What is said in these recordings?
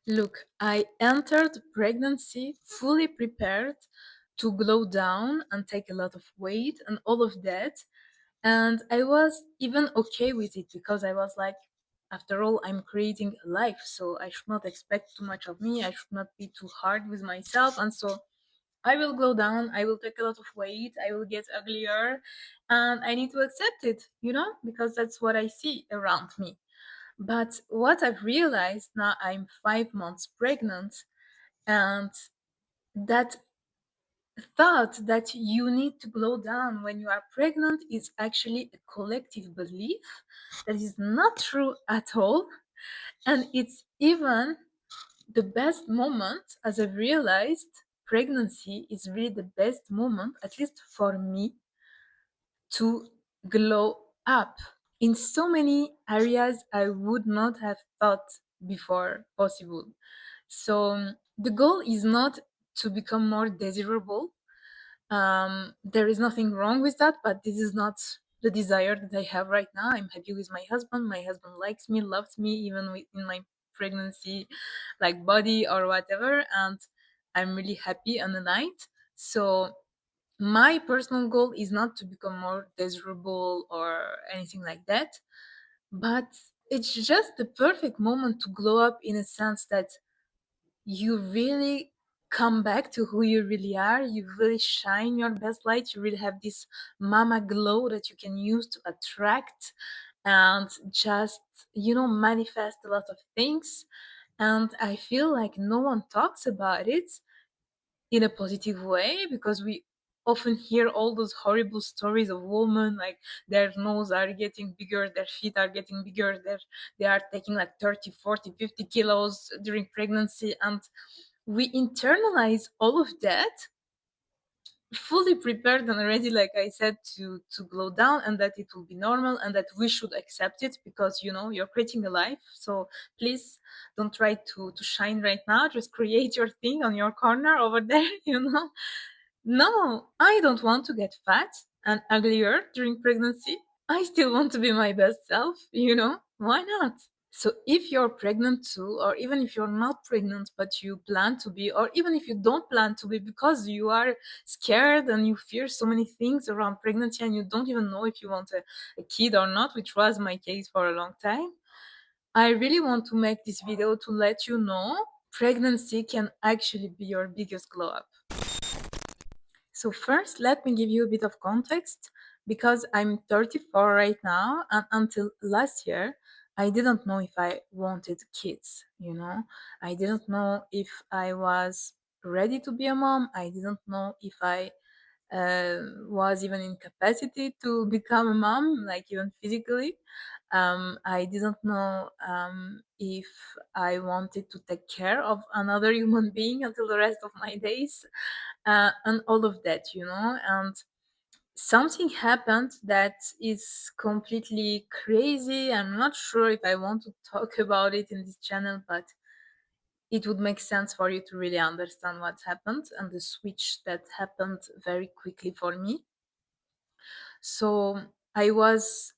Look, I entered pregnancy fully prepared to glow down and take a lot of weight and all of that. And I was even okay with it because I was like, after all, I'm creating a life, so I should not expect too much of me. I should not be too hard with myself. And so I will go down, I will take a lot of weight, I will get uglier, and I need to accept it, because that's what I see around me. But what I've realized now, I'm 5 months pregnant, and that thought that you need to glow down when you are pregnant is actually a collective belief that is not true at all. And it's even the best moment, as I've realized, pregnancy is really the best moment, at least for me, to glow up in so many areas I would not have thought before possible. So the goal is not to become more desirable. There is nothing wrong with that, but this is not the desire that I have right now. I'm happy with my husband. My husband likes me, loves me, even in my pregnancy, like body or whatever, and I'm really happy on the night. So my personal goal is not to become more desirable or anything like that, but it's just the perfect moment to glow up in a sense that you really come back to who you really are. You really shine your best light. You really have this mama glow that you can use to attract and just, manifest a lot of things. And I feel like no one talks about it in a positive way because we often hear all those horrible stories of women, like their nose are getting bigger, their feet are getting bigger, they are taking like 30, 40, 50 kilos during pregnancy, and we internalize all of that fully prepared and ready, like I said, to glow down, and that it will be normal and that we should accept it because you're creating a life. So please don't try to shine right now. Just create your thing on your corner over there. No, I don't want to get fat and uglier during pregnancy. I still want to be my best self. Why not? So if you're pregnant too, or even if you're not pregnant but you plan to be, or even if you don't plan to be because you are scared and you fear so many things around pregnancy and you don't even know if you want a kid or not, which was my case for a long time, I really want to make this video to let you know pregnancy can actually be your biggest glow up. So first, let me give you a bit of context because I'm 34 right now, and until last year, I didn't know if I wanted kids. I didn't know if I was ready to be a mom. I didn't know if I was even in capacity to become a mom, like even physically. I didn't know if I wanted to take care of another human being until the rest of my days, and all of that. And something happened that is completely crazy. I'm not sure if I want to talk about it in this channel, but it would make sense for you to really understand what happened and the switch that happened very quickly for me. So I was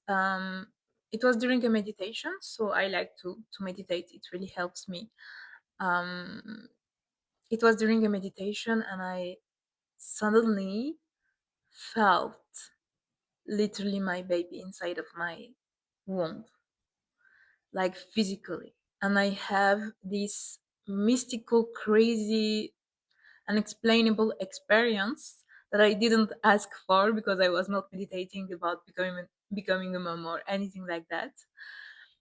it was during a meditation, so I like to meditate. It really helps me. um it was during a meditation and I suddenly felt literally my baby inside of my womb, like physically. And I have this mystical, crazy, unexplainable experience that I didn't ask for because I was not meditating about becoming a mom or anything like that.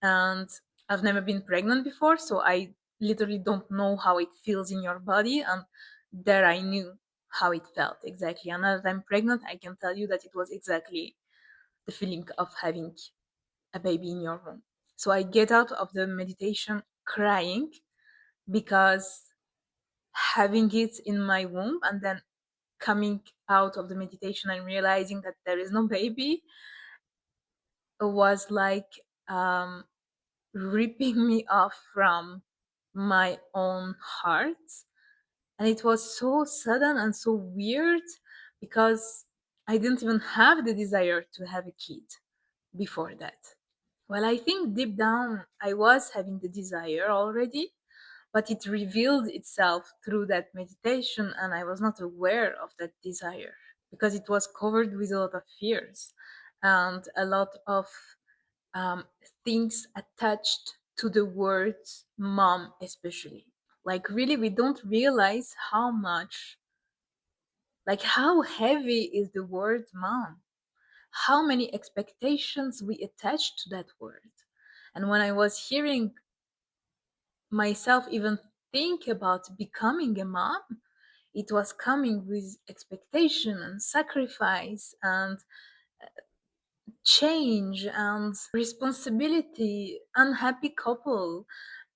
And I've never been pregnant before, so I literally don't know how it feels in your body. And there I knew how it felt exactly. And now that I'm pregnant, I can tell you that it was exactly the feeling of having a baby in your womb. So I get out of the meditation crying because having it in my womb and then coming out of the meditation and realizing that there is no baby was like um, ripping me off from my own heart. And it was so sudden and so weird because I didn't even have the desire to have a kid before that. Well, I think deep down I was having the desire already, but it revealed itself through that meditation, and I was not aware of that desire because it was covered with a lot of fears and a lot of um, things attached to the word mom, especially. Like, really, we don't realize how much, like, how heavy is the word mom, how many expectations we attach to that word. And when I was hearing myself even think about becoming a mom, it was coming with expectation and sacrifice and change and responsibility, unhappy couple,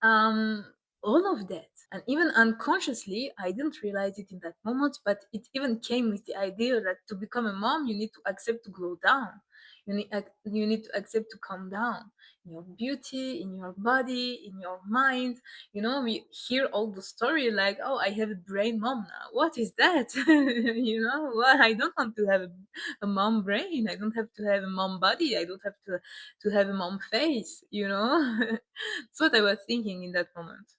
um, all of that. And even unconsciously, I didn't realize it in that moment, but it even came with the idea that to become a mom, you need to accept to go down. You need to accept to calm down in your beauty, in your body, in your mind. We hear all the story like, oh, I have a brain mom now. What is that? Well, I don't want to have a mom brain. I don't have to have a mom body. I don't have to have a mom face. That's what I was thinking in that moment,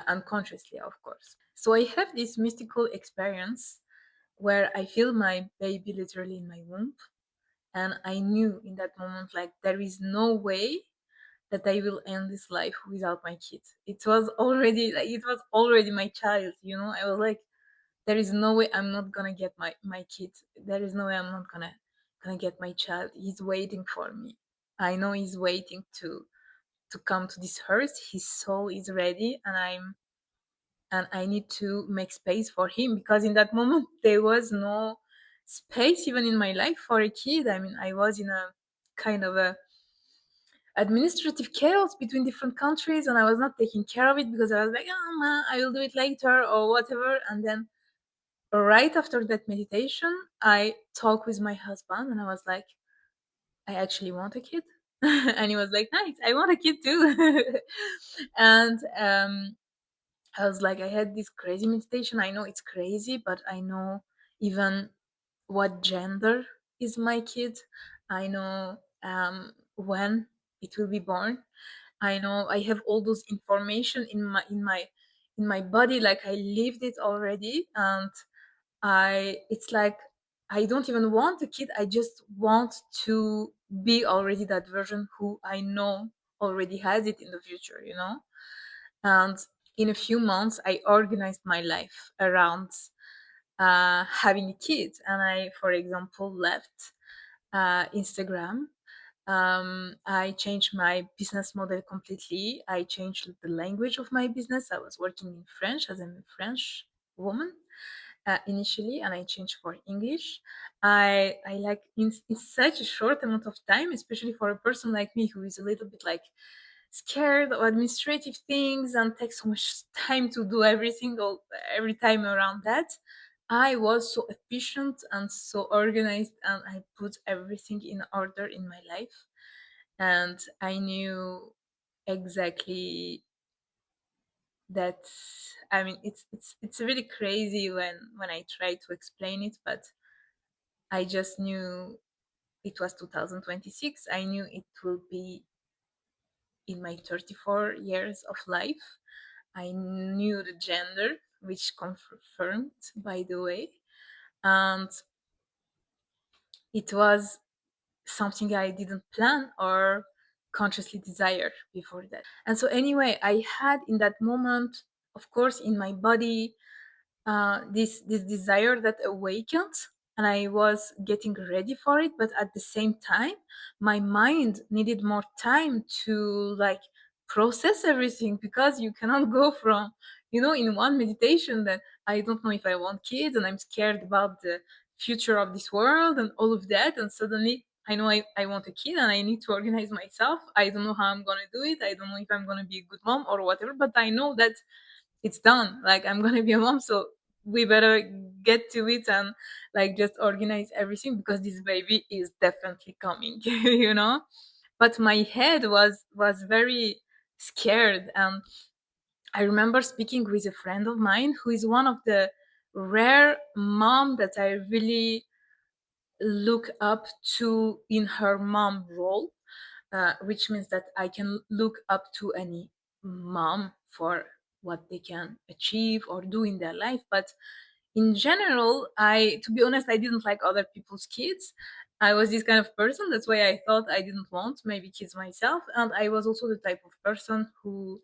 unconsciously, of course. So I have this mystical experience where I feel my baby literally in my womb, and I knew in that moment, like, there is no way that I will end this life without my kid. It was already my child. I was like, there is no way I'm not gonna get my kid. There is no way I'm not gonna get my child. He's waiting for me. I know he's waiting to come to this earth. His soul is ready, and I need to make space for him, because in that moment there was no space even in my life for a kid. I mean, I was in a kind of a administrative chaos between different countries, and I was not taking care of it because I was like, oh man, I will do it later or whatever. And then right after that meditation, I talked with my husband and I was like, I actually want a kid. And he was like, nice, I want a kid too. And I was like, I had this crazy meditation. I know it's crazy, but I know even what gender is my kid. I know when it will be born. I know I have all those information in my body, like I lived it already. And it's like I don't even want a kid. I just want to be already that version who I know already has it in the future. And in a few months, I organized my life around having a kid. And I, for example, left Instagram. I changed my business model completely. I changed the language of my business. I was working in French, as I'm a French woman initially, and I changed for English. I like in such a short amount of time, especially for a person like me who is a little bit like scared of administrative things and takes so much time to do everything every time around that. I was so efficient and so organized, and I put everything in order in my life. And I knew exactly that. I mean, it's really crazy when I try to explain it, but I just knew it was 2026. I knew it will be in my 34 years of life. I knew the gender, which confirmed, by the way. And it was something I didn't plan or consciously desire before that. And so, anyway, I had in that moment, of course, in my body, this desire that awakened, and I was getting ready for it. But at the same time, my mind needed more time to like process everything, because you cannot go from in one meditation that I don't know if I want kids and I'm scared about the future of this world and all of that, and suddenly I know I want a kid and I need to organize myself. I don't know how I'm gonna do it. I don't know if I'm gonna be a good mom or whatever, but I know that it's done. Like, I'm gonna be a mom, so we better get to it and like just organize everything, because this baby is definitely coming. But my head was very scared. And I remember speaking with a friend of mine who is one of the rare mom that I really look up to in her mom role, which means that I can look up to any mom for what they can achieve or do in their life. But in general, I, to be honest, I didn't like other people's kids. I was this kind of person. That's why I thought I didn't want maybe kids myself. And I was also the type of person who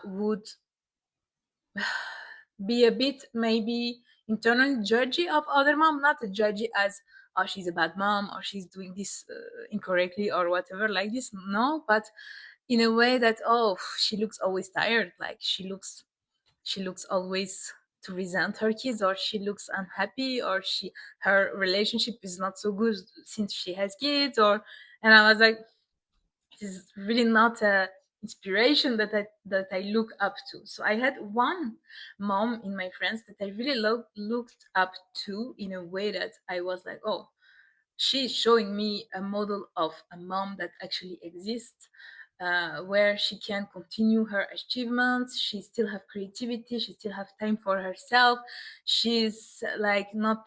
would be a bit maybe internally judgy of other mom, not a judgy as, oh, she's a bad mom or she's doing this incorrectly or whatever like this. No, but in a way that, oh, she looks always tired, like she looks always to resent her kids, or she looks unhappy, or her relationship is not so good since she has kids. Or, and I was like, this is really not a inspiration that I look up to. So I had one mom in my friends that I really looked up to, in a way that I was like, oh, she's showing me a model of a mom that actually exists, where she can continue her achievements, she still have creativity, she still have time for herself, she's like not,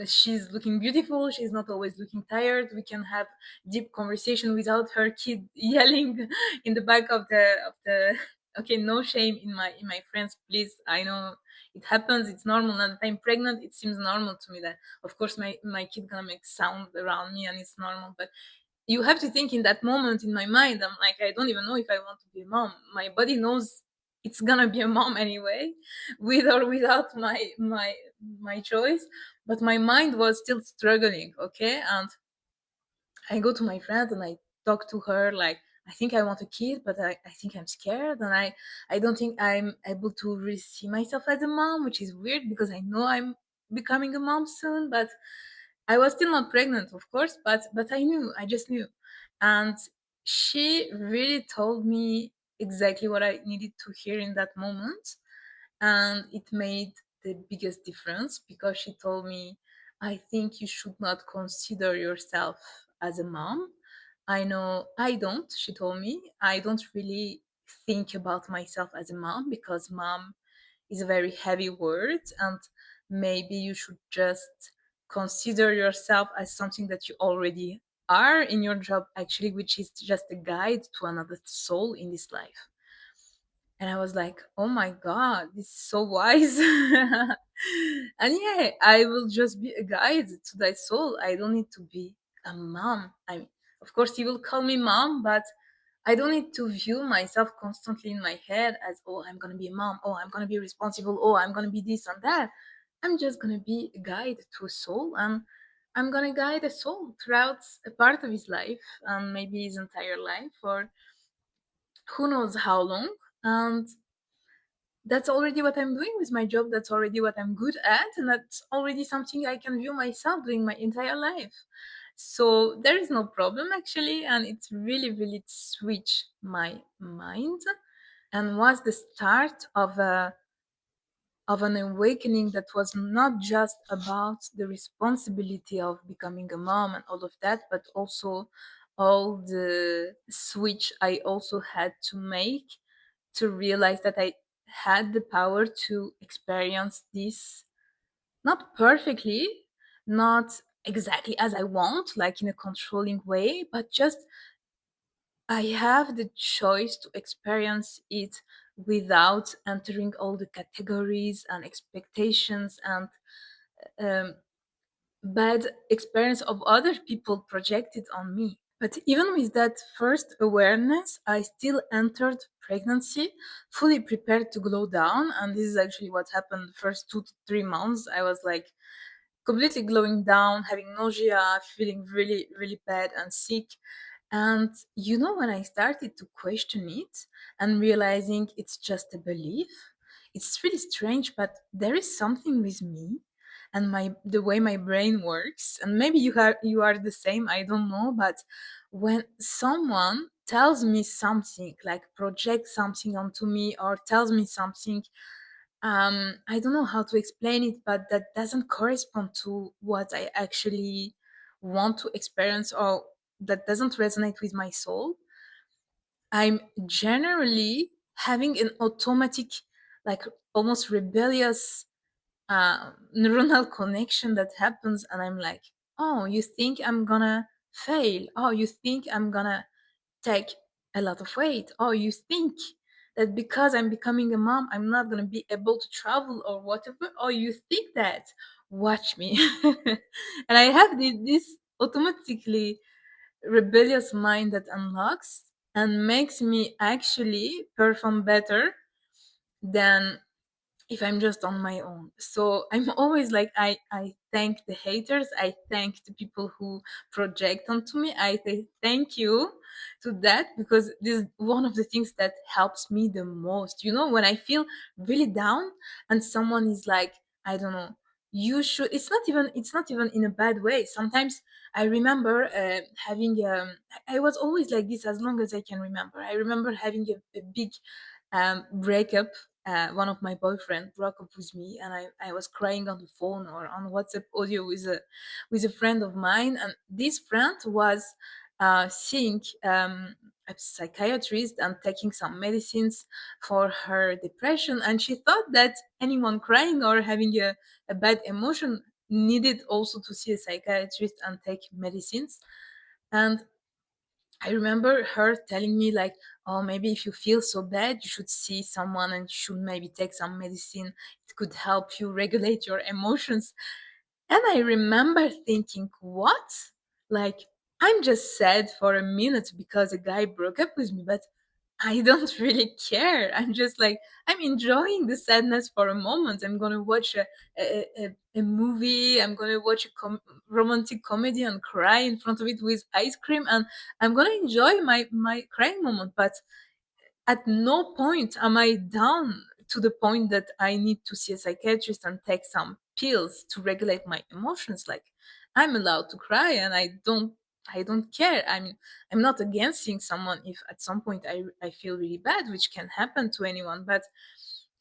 she's looking beautiful, she's not always looking tired, we can have deep conversation without her kid yelling in the back of the okay, no shame in my friends, please. I know it happens, it's normal. Now that I'm pregnant, it seems normal to me that, of course, my kid gonna make sound around me, and it's normal. But you have to think, in that moment in my mind, I'm like, I don't even know if I want to be a mom. My body knows it's gonna be a mom anyway, with or without my choice. But my mind was still struggling, okay. And I go to my friend and I talk to her like, I think I want a kid, but I think I'm scared, and I don't think I'm able to really see myself as a mom, which is weird because I know I'm becoming a mom soon. But I was still not pregnant, of course, but I knew, I just knew. And she really told me exactly what I needed to hear in that moment. And it made the biggest difference, because she told me, I think you should not consider yourself as a mom. I know I don't, she told me, I don't really think about myself as a mom, because mom is a very heavy word, and maybe you should just consider yourself as something that you already are in your job, actually, which is just a guide to another soul in this life. And I was like, oh my God, this is so wise. And yeah, I will just be a guide to thy soul. I don't need to be a mom. I mean, of course, you will call me mom, but I don't need to view myself constantly in my head as, oh, I'm going to be a mom. Oh, I'm going to be responsible. Oh, I'm going to be this and that. I'm just going to be a guide to a soul. And I'm going to guide a soul throughout a part of his life, and maybe his entire life, or who knows how long. And that's already what I'm doing with my job. That's already what I'm good at. And that's already something I can view myself doing my entire life. So there is no problem, actually. And it's really, really switched my mind, and was the start of an awakening that was not just about the responsibility of becoming a mom and all of that, but also all the switch I also had to make to realize that I had the power to experience this, not perfectly, not exactly as I want, like in a controlling way, but just I have the choice to experience it without entering all the categories and expectations and um, bad experience of other people projected on me. But even with that first awareness, I still entered pregnancy fully prepared to glow down. And this is actually what happened the first 2 to 3 months. I was like completely glowing down, having nausea, feeling really, really bad and sick. And when I started to question it and realizing it's just a belief, it's really strange, but there is something with me and the way my brain works. And maybe you are the same, I don't know, but when someone tells me something, like projects something onto me or tells me something, I don't know how to explain it, but that doesn't correspond to what I actually want to experience, or that doesn't resonate with my soul, I'm generally having an automatic, like almost rebellious neuronal connection that happens. And I'm like, oh, you think I'm gonna fail? Oh, you think I'm gonna take a lot of weight? Oh, you think that because I'm becoming a mom, I'm not going to be able to travel or whatever. Oh, you think that? Watch me. And I have this automatically rebellious mind that unlocks and makes me actually perform better than if I'm just on my own. So I'm always like, I thank the haters. I thank the people who project onto me. I say thank you to that, because this is one of the things that helps me the most. You know, when I feel really down and someone is like, I don't know, you should, it's not even in a bad way. Sometimes I remember having I was always like this as long as I can remember. I remember having a big breakup. One of my boyfriend broke up with me, and I was crying on the phone or on WhatsApp audio with a friend of mine, and this friend was seeing a psychiatrist and taking some medicines for her depression, and she thought that anyone crying or having a bad emotion needed also to see a psychiatrist and take medicines. And I remember her telling me like, "Oh, maybe if you feel so bad, you should see someone and you should maybe take some medicine. It could help you regulate your emotions." And I remember thinking, "What? Like, I'm just sad for a minute because a guy broke up with me, but I don't really care. I'm just like, I'm enjoying the sadness for a moment. I'm gonna watch a movie. I'm gonna watch a romantic comedy and cry in front of it with ice cream, and I'm gonna enjoy my crying moment. But at no point am I down to the point that I need to see a psychiatrist and take some pills to regulate my emotions. Like, I'm allowed to cry, and I don't care. I mean, I'm not against seeing someone if at some point I feel really bad, which can happen to anyone. But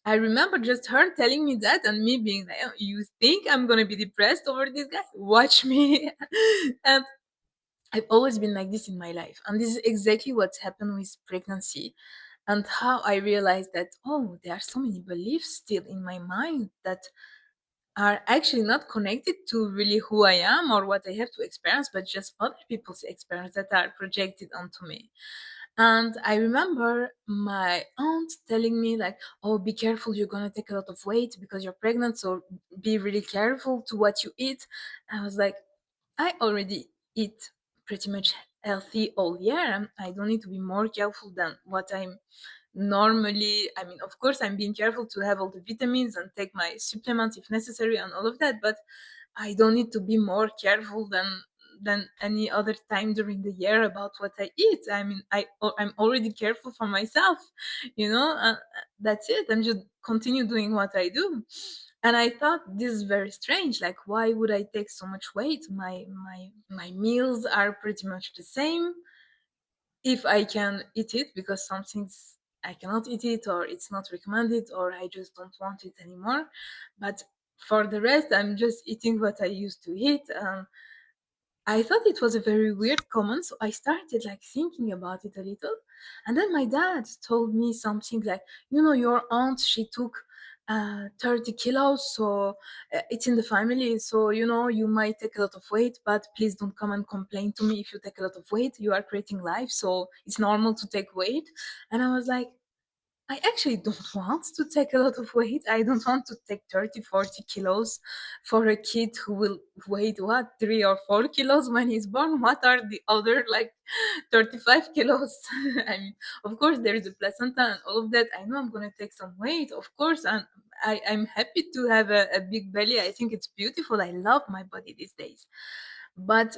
I remember just her telling me that and me being like, "Oh, you think I'm gonna be depressed over this guy? Watch me." And I've always been like this in my life. And this is exactly what's happened with pregnancy, and how I realized that, oh, there are so many beliefs still in my mind that are actually not connected to really who I am or what I have to experience, but just other people's experience that are projected onto me. And I remember my aunt telling me like, "Oh, be careful, you're gonna take a lot of weight because you're pregnant, so be really careful to what you eat." I was like, I already eat pretty much healthy all year. I don't need to be more careful than what I'm normally. I mean, of course, I'm being careful to have all the vitamins and take my supplements if necessary and all of that, but I don't need to be more careful than any other time during the year about what I eat. I mean, I'm already careful for myself, you know. That's it. I'm just continue doing what I do. And I thought this is very strange. Like, why would I take so much weight? My meals are pretty much the same if I can eat it, because some things I cannot eat it, or it's not recommended, or I just don't want it anymore. But for the rest, I'm just eating what I used to eat. I thought it was a very weird comment, so I started like thinking about it a little. And then my dad told me something like, your aunt, she took 30 kilos, so it's in the family. So, you might take a lot of weight, but please don't come and complain to me if you take a lot of weight. You are creating life, so it's normal to take weight. And I was like, I actually don't want to take a lot of weight. I don't want to take 30, 40 kilos for a kid who will weigh what, 3 or 4 kilos when he's born. What are the other like 35 kilos? I mean, of course, there is a placenta and all of that. I know I'm going to take some weight, of course. And I'm happy to have a big belly. I think it's beautiful. I love my body these days. But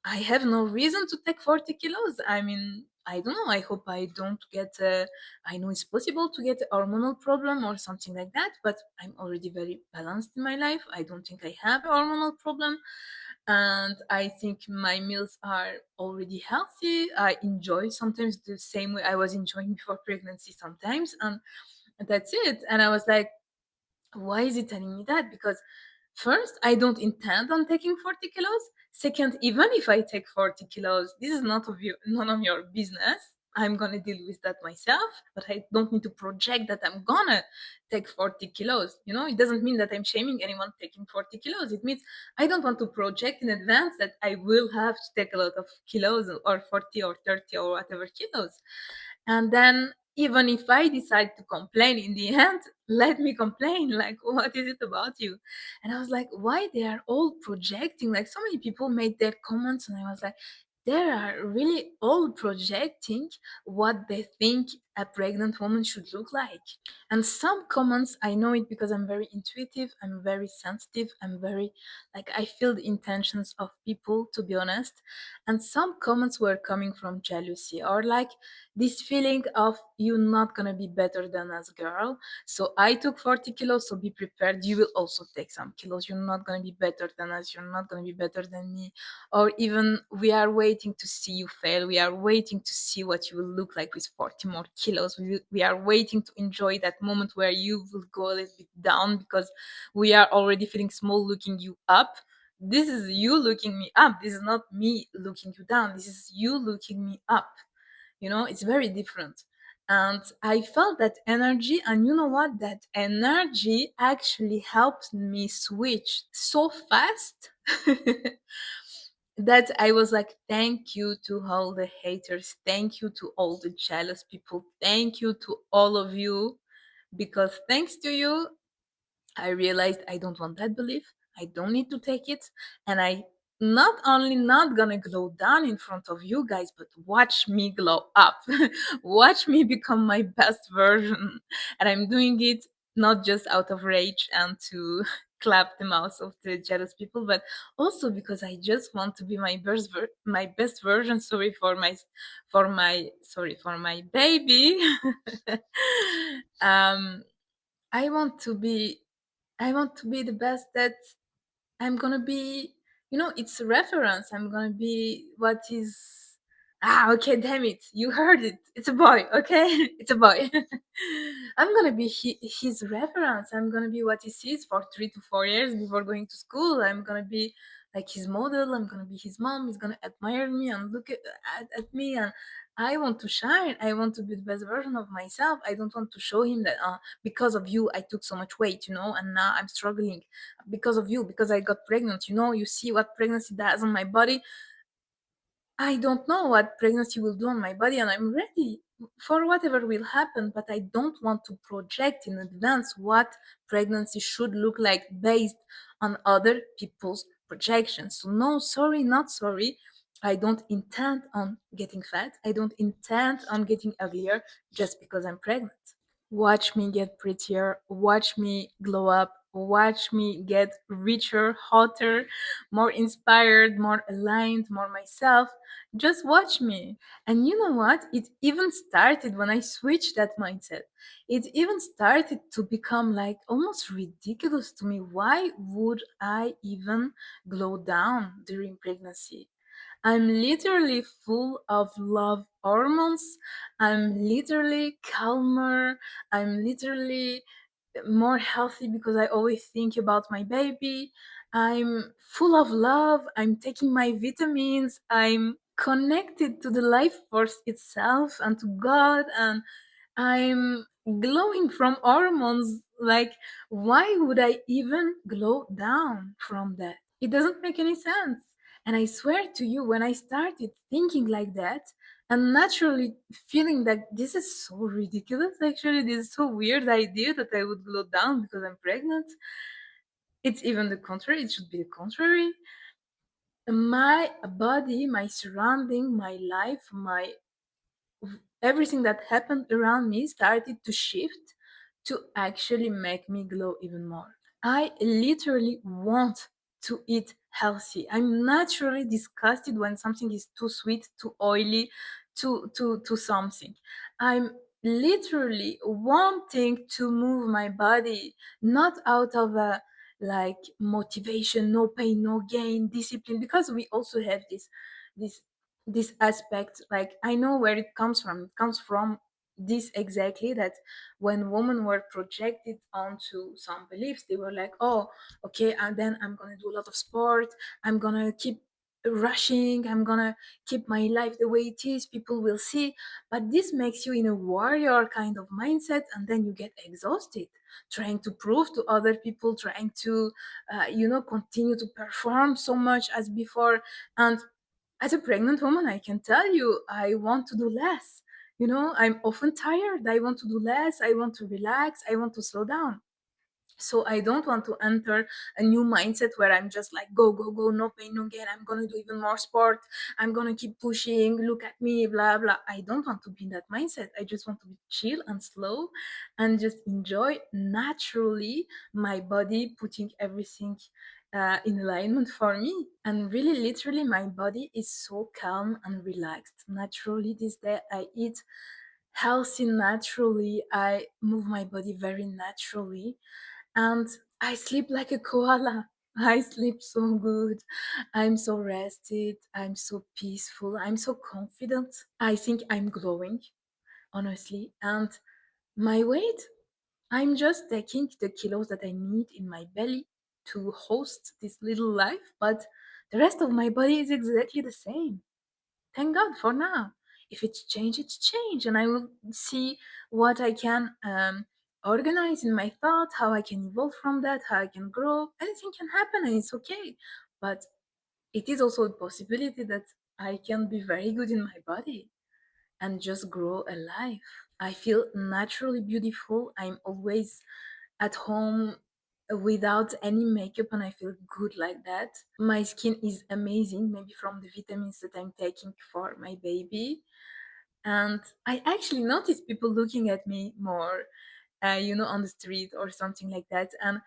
I have no reason to take 40 kilos. I mean, I don't know. I hope I don't get, I know it's possible to get a hormonal problem or something like that, but I'm already very balanced in my life. I don't think I have a hormonal problem. And I think my meals are already healthy. I enjoy sometimes the same way I was enjoying before pregnancy sometimes. And that's it. And I was like, why is it telling me that? Because first, I don't intend on taking 40 kilos. Second, even if I take 40 kilos, this is none of your business. I'm gonna deal with that myself, but I don't need to project that I'm gonna take 40 kilos. It doesn't mean that I'm shaming anyone taking 40 kilos. It means I don't want to project in advance that I will have to take a lot of kilos, or 40 or 30 or whatever kilos. And then even if I decide to complain in the end, let me complain. Like, what is it about you? And I was like, why they are all projecting? Like, so many people made their comments, and I was like, they are really all projecting what they think a pregnant woman should look like. And some comments, I know it because I'm very intuitive, I'm very sensitive, I'm very, like, I feel the intentions of people, to be honest. And some comments were coming from jealousy, or like this feeling of you're not gonna be better than us, girl. So I took 40 kilos, so be prepared, you will also take some kilos. You're not gonna be better than us, you're not gonna be better than me. Or even, we are waiting to see you fail, we are waiting to see what you will look like with 40 more kilos. We are waiting to enjoy that moment where you will go a little bit down, because we are already feeling small looking you up. This is you looking me up, this is not me looking you down, this is you looking me up. It's very different. And I felt that energy, and you know what, that energy actually helped me switch so fast that I was like, thank you to all the haters, thank you to all the jealous people, thank you to all of you, because thanks to you, I realized I don't want that belief. I don't need to take it. And I not only not gonna glow down in front of you guys, but watch me glow up. Watch me become my best version. And I'm doing it not just out of rage and to clap the mouths of the jealous people, but also because I just want to be my best version. Sorry for my baby. um, I want to be I want to be the best that I'm gonna be. It's a reference. I'm gonna be what is. Okay, damn it. You heard it. It's a boy, okay? It's a boy. I'm gonna be his reference. I'm gonna be what he sees for 3 to 4 years before going to school. I'm gonna be like his model. I'm gonna be his mom. He's gonna admire me and look at me. And I want to shine. I want to be the best version of myself. I don't want to show him that because of you, I took so much weight, and now I'm struggling because of you, because I got pregnant. You see what pregnancy does on my body. I don't know what pregnancy will do on my body, and I'm ready for whatever will happen, but I don't want to project in advance what pregnancy should look like based on other people's projections. So, no, sorry, not sorry. I don't intend on getting fat. I don't intend on getting uglier just because I'm pregnant. Watch me get prettier, watch me glow up, watch me get richer, hotter, more inspired, more aligned, more myself. Just watch me. And you know what? It even started when I switched that mindset. It even started to become like almost ridiculous to me. Why would I even glow down during pregnancy? I'm literally full of love hormones. I'm literally calmer. I'm literally more healthy because I always think about my baby. I'm full of love. I'm taking my vitamins. I'm connected to the life force itself and to God, and I'm glowing from hormones. Like, why would I even glow down from that? It doesn't make any sense. And I swear to you, when I started thinking like that, and naturally feeling that this is so ridiculous, actually, this is so weird idea that I would glow down because I'm pregnant. It's even the contrary, it should be the contrary. My body, my surrounding, my life, my everything that happened around me started to shift to actually make me glow even more. I literally want to eat healthy. I'm naturally disgusted when something is too sweet, too oily, too something. I'm literally wanting to move my body, not out of a like motivation, no pain, no gain, discipline, because we also have this this aspect. Like, I know where it comes from. It comes from this exactly, that when women were projected onto some beliefs, they were like, oh, okay, and then I'm gonna do a lot of sport, I'm gonna keep rushing, I'm gonna keep my life the way it is, people will see. But this makes you in a warrior kind of mindset, and then you get exhausted trying to prove to other people, trying to continue to perform so much as before. And as a pregnant woman, I can tell you, I want to do less. I'm often tired. I want to do less. I want to relax. I want to slow down. So I don't want to enter a new mindset where I'm just like, go, go, go, no pain, no gain. I'm going to do even more sport. I'm going to keep pushing. Look at me, blah, blah. I don't want to be in that mindset. I just want to be chill and slow and just enjoy naturally my body putting everything in alignment for me. And really, literally, my body is so calm and relaxed. Naturally, this day I eat healthy naturally. I move my body very naturally, and I sleep like a koala. I sleep so good. I'm so rested. I'm so peaceful. I'm so confident. I think I'm glowing, honestly. And my weight, I'm just taking the kilos that I need in my belly to host this little life, but the rest of my body is exactly the same. Thank God for now. If it's changed, it's changed, and I will see what I can organize in my thought, how I can evolve from that, how I can grow. Anything can happen, and it's okay. But it is also a possibility that I can be very good in my body and just grow alive. I feel naturally beautiful. I'm always at home without any makeup, and I feel good like that. My skin is amazing, maybe from the vitamins that I'm taking for my baby. And I actually notice people looking at me more, on the street or something like that. And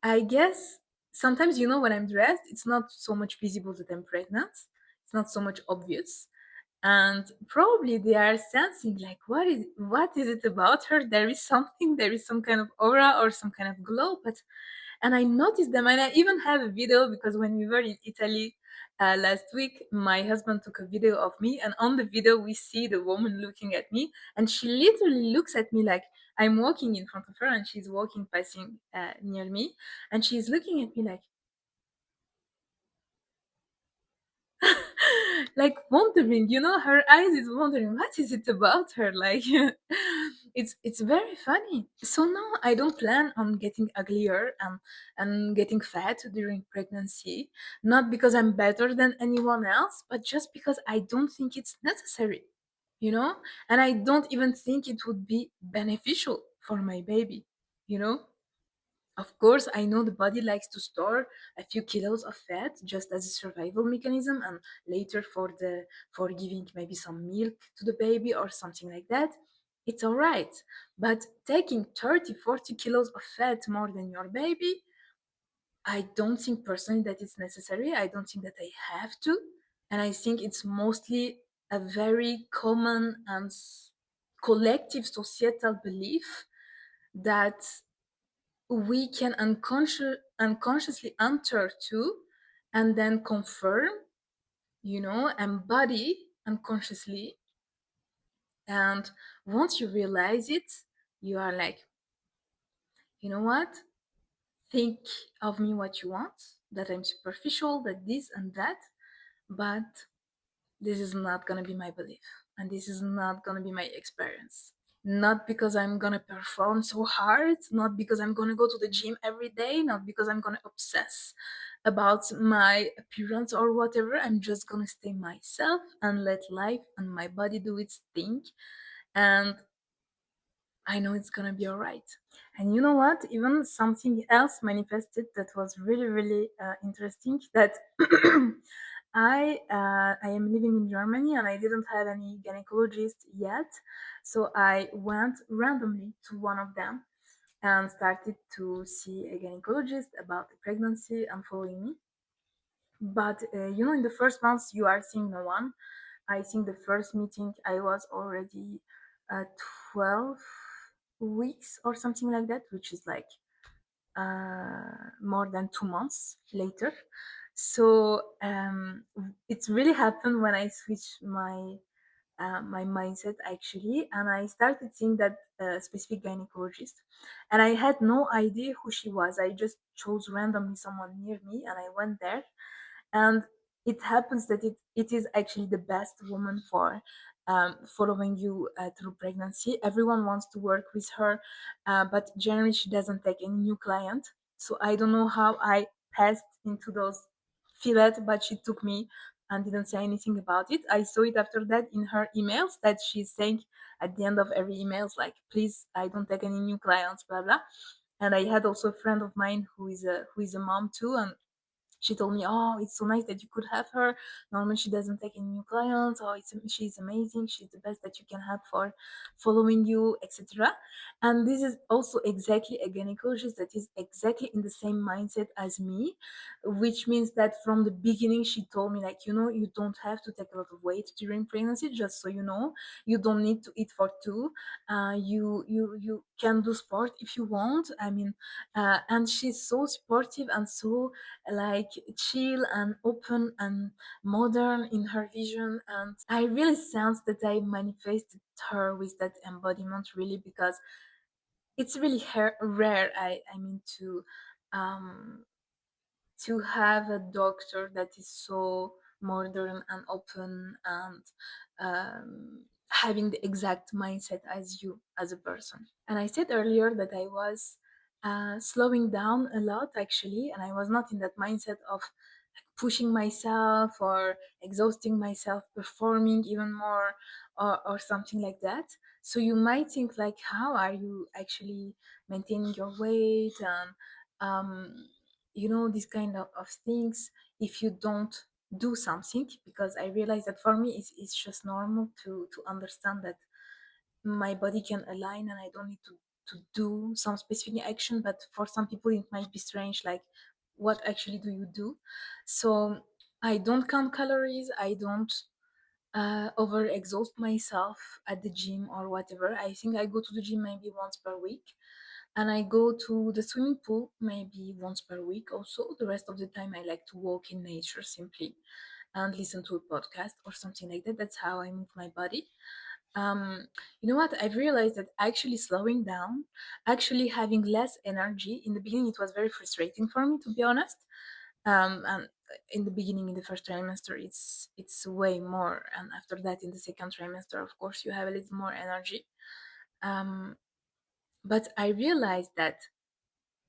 I guess sometimes, when I'm dressed, it's not so much visible that I'm pregnant. It's not so much obvious. And probably they are sensing like, what is it about her? There is something, there is some kind of aura or some kind of glow. But and I noticed them, and I even have a video because when we were in Italy last week, my husband took a video of me, and on the video we see the woman looking at me, and she literally looks at me like I'm walking in front of her, and she's walking passing near me, and she's looking at me like like wondering, her eyes is wondering what is it about her, like it's very funny. So no, I don't plan on getting uglier and getting fat during pregnancy, not because I'm better than anyone else, but just because I don't think it's necessary, you know and I don't even think it would be beneficial for my baby, you know of course, I know the body likes to store a few kilos of fat just as a survival mechanism, and later for giving maybe some milk to the baby or something like that. It's all right. But taking 30, 40 kilos of fat more than your baby, I don't think personally that it's necessary. I don't think that I have to. And I think it's mostly a very common and collective societal belief that we can unconsciously enter to and then confirm, embody unconsciously. And once you realize it, you are like, you know what? Think of me what you want, that I'm superficial, that this and that, but this is not gonna be my belief. And this is not gonna be my experience. Not because I'm gonna perform so hard, not because I'm gonna go to the gym every day, not because I'm gonna obsess about my appearance or whatever. I'm just gonna stay myself and let life and my body do its thing. And I know it's gonna be alright. And you know what? Even something else manifested that was really, really interesting. That I am living in Germany and I didn't have any gynecologist yet, so I went randomly to one of them and started to see a gynecologist about the pregnancy and following me. But in the first months you are seeing no one. I think the first meeting I was already 12 weeks or something like that, which is like more than 2 months later. So it's really happened when I switched my mindset actually, and I started seeing that specific gynecologist, and I had no idea who she was. I just chose randomly someone near me, and I went there, and it happens that it is actually the best woman for following you through pregnancy. Everyone wants to work with her, but generally she doesn't take any new client. So I don't know how I passed into those fillet, but she took me and didn't say anything about it. I saw it after that in her emails that she's saying at the end of every emails like, please, I don't take any new clients, blah blah. And I had also a friend of mine who is a mom too, and she told me, "Oh, it's so nice that you could have her. Normally, she doesn't take any new clients. Oh, she's amazing. She's the best that you can have for following you, etc." And this is also exactly a gynecologist that is exactly in the same mindset as me, which means that from the beginning, she told me like, you don't have to take a lot of weight during pregnancy. Just so you know, you don't need to eat for two. You can do sport if you want. I mean, and she's so supportive and so like chill and open and modern in her vision, and I really sense that I manifested her with that embodiment, really, because it's really rare. I mean um to have a doctor that is so modern and open and having the exact mindset as you as a person. And I said earlier that I was slowing down a lot actually, and I was not in that mindset of pushing myself or exhausting myself, performing even more, or something like that. So you might think like, how are you actually maintaining your weight and these kind of things if you don't do something? Because I realize that for me it's just normal to understand that my body can align and I don't need to do some specific action. But for some people it might be strange, like, what actually do you do? So I don't count calories, I don't over exhaust myself at the gym or whatever. I think I go to the gym maybe once per week, and I go to the swimming pool maybe once per week also. The rest of the time I like to walk in nature simply and listen to a podcast or something like that. That's how I move my body. um you know what, I've realized that actually slowing down, actually having less energy. In the beginning it was very frustrating for me, to be honest. And in the beginning, in the first trimester, it's way more, and after that in the second trimester, of course, you have a little more energy. um but I realized that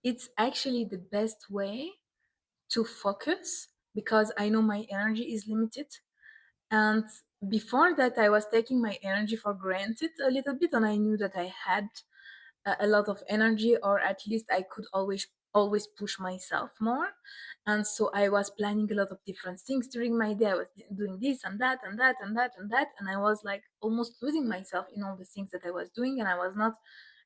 it's actually the best way to focus, because I know my energy is limited. And before that, I was taking my energy for granted a little bit, and I knew that I had a lot of energy, or at least I could always push myself more. And so I was planning a lot of different things during my day. I was doing this and that and that and that and that, and I was like almost losing myself in all the things that I was doing, and I was not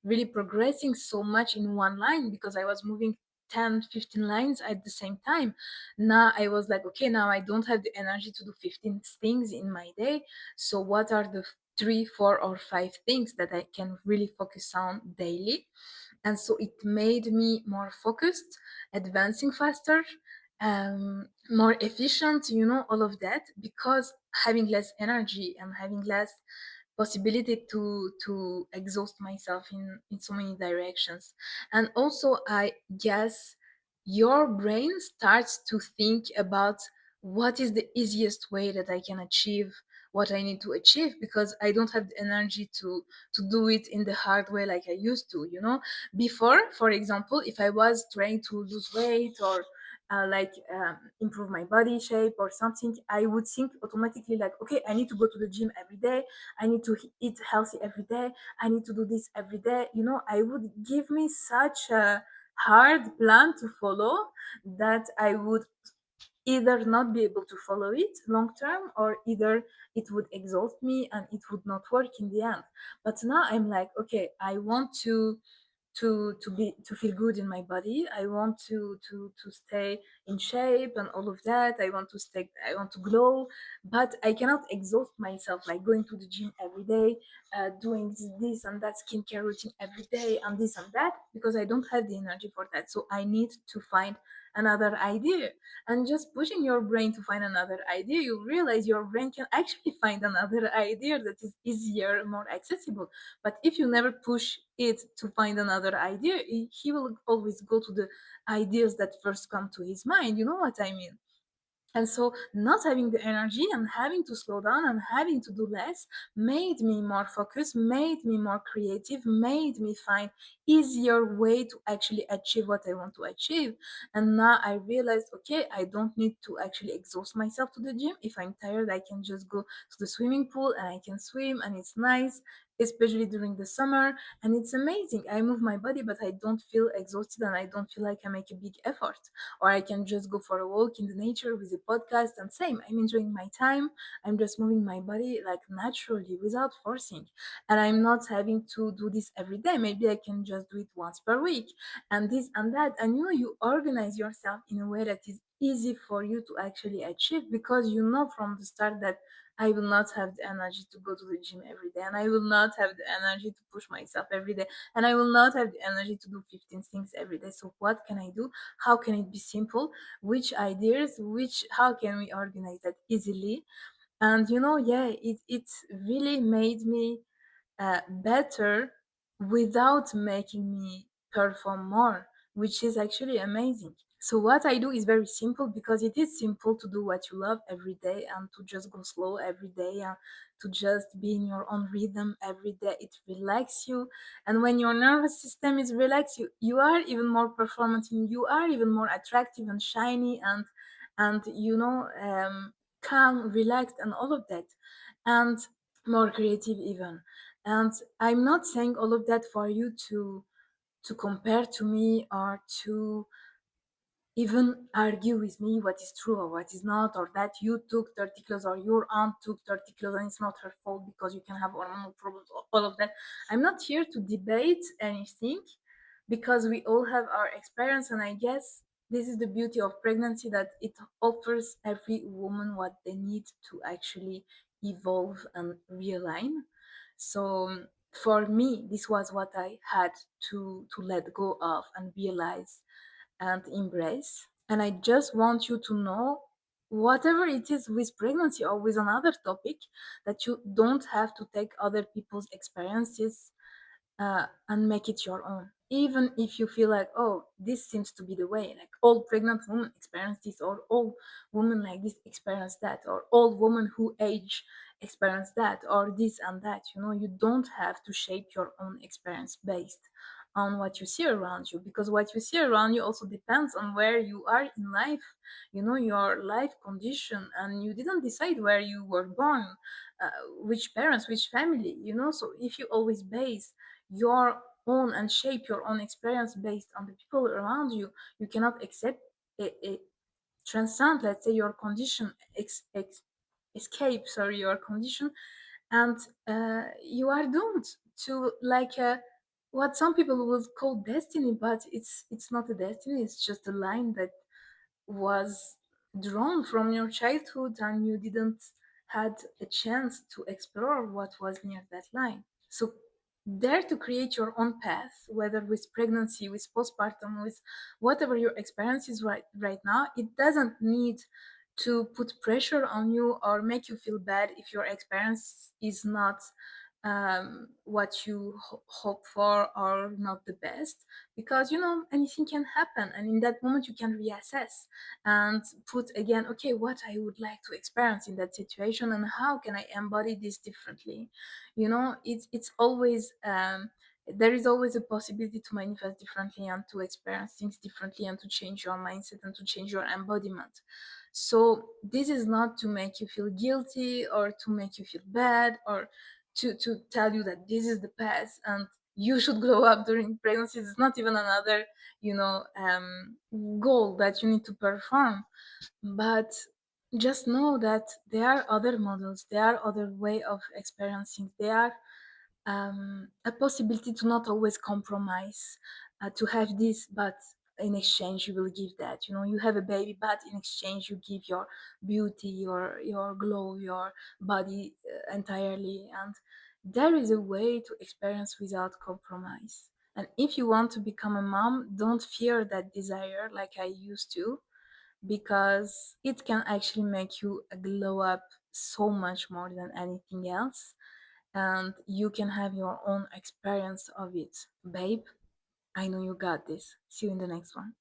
really progressing so much in one line because I was moving 10, 15 lines at the same time. Now I was like, okay, now I don't have the energy to do 15 things in my day. So what are the 3, 4, or 5 things that I can really focus on daily? And so it made me more focused, advancing faster, more efficient, all of that, because having less energy and having less possibility to exhaust myself in so many directions. And also, I guess your brain starts to think about what is the easiest way that I can achieve what I need to achieve, because I don't have the energy to do it in the hard way like I used to. Before, for example, if I was trying to lose weight or improve my body shape or something, I would think automatically like, okay, I need to go to the gym every day, I need to eat healthy every day, I need to do this every day. I would give me such a hard plan to follow that I would either not be able to follow it long term, or either it would exhaust me and it would not work in the end. But now I'm like, okay, I want to feel good in my body. I want to stay in shape and all of that. I want to glow, but I cannot exhaust myself like going to the gym every day, doing this and that skincare routine every day and this and that, because I don't have the energy for that. So I need to find another idea. And just pushing your brain to find another idea, you realize your brain can actually find another idea that is easier, more accessible. But if you never push it to find another idea, he will always go to the ideas that first come to his mind. You know what I mean? And so not having the energy and having to slow down and having to do less made me more focused, made me more creative, made me find easier way to actually achieve what I want to achieve. And now I realized, okay, I don't need to actually exhaust myself to the gym. If I'm tired, I can just go to the swimming pool and I can swim and it's nice, especially during the summer, and it's amazing. I move my body, but I don't feel exhausted and I don't feel like I make a big effort. Or I can just go for a walk in the nature with a podcast, and same, I'm enjoying my time. I'm just moving my body like naturally without forcing. And I'm not having to do this every day. Maybe I can just do it once per week and this and that. And you organize yourself in a way that is easy for you to actually achieve, because you know from the start that I will not have the energy to go to the gym every day, and I will not have the energy to push myself every day, and I will not have the energy to do 15 things every day. So what can I do? How can it be simple? Which ideas, which how can we organize that easily? And yeah, it really made me better without making me perform more, which is actually amazing. So what I do is very simple, because it is simple to do what you love every day and to just go slow every day and to just be in your own rhythm every day. It relaxes you, and when your nervous system is relaxed, you are even more performant and you are even more attractive and shiny and calm, relaxed, and all of that, and more creative even. And I'm not saying all of that for you to compare to me or to even argue with me what is true or what is not, or that you took 30 kilos or your aunt took 30 kilos and it's not her fault because you can have hormonal problems, all of that. I'm not here to debate anything, because we all have our experience, and I guess this is the beauty of pregnancy, that it offers every woman what they need to actually evolve and realign. So for me, this was what I had to let go of and realize and embrace. And I just want you to know, whatever it is with pregnancy or with another topic, that you don't have to take other people's experiences and make it your own. Even if you feel like, oh, this seems to be the way, like all pregnant women experience this, or all women like this experience that, or all women who age experience that, or this and that. You don't have to shape your own experience based on what you see around you, because what you see around you also depends on where you are in life, your life condition, and you didn't decide where you were born, uh, which parents, which family. So if you always base your own and shape your own experience based on the people around you, you cannot accept a transcend, let's say, your condition, escape, sorry, your condition, and you are doomed to like what some people would call destiny, but it's not a destiny. It's just a line that was drawn from your childhood, and you didn't had a chance to explore what was near that line. So dare to create your own path, whether with pregnancy, with postpartum, with whatever your experience is right now. It doesn't need to put pressure on you or make you feel bad if your experience is not what you hope for, or not the best, because anything can happen, and in that moment you can reassess and put again, okay, what I would like to experience in that situation and how can I embody this differently. It's always there is always a possibility to manifest differently and to experience things differently and to change your mindset and to change your embodiment. So this is not to make you feel guilty or to make you feel bad or to tell you that this is the past and you should glow up during pregnancy. It's not even another goal that you need to perform, but just know that there are other models, there are other way of experiencing, there are a possibility to not always compromise, to have this, but in exchange you will give that. You have a baby, but in exchange you give your beauty, your glow, your body entirely. And there is a way to experience without compromise. And if you want to become a mom, don't fear that desire like I used to, because it can actually make you glow up so much more than anything else, and you can have your own experience of it. Babe, I know you got this. See you in the next one.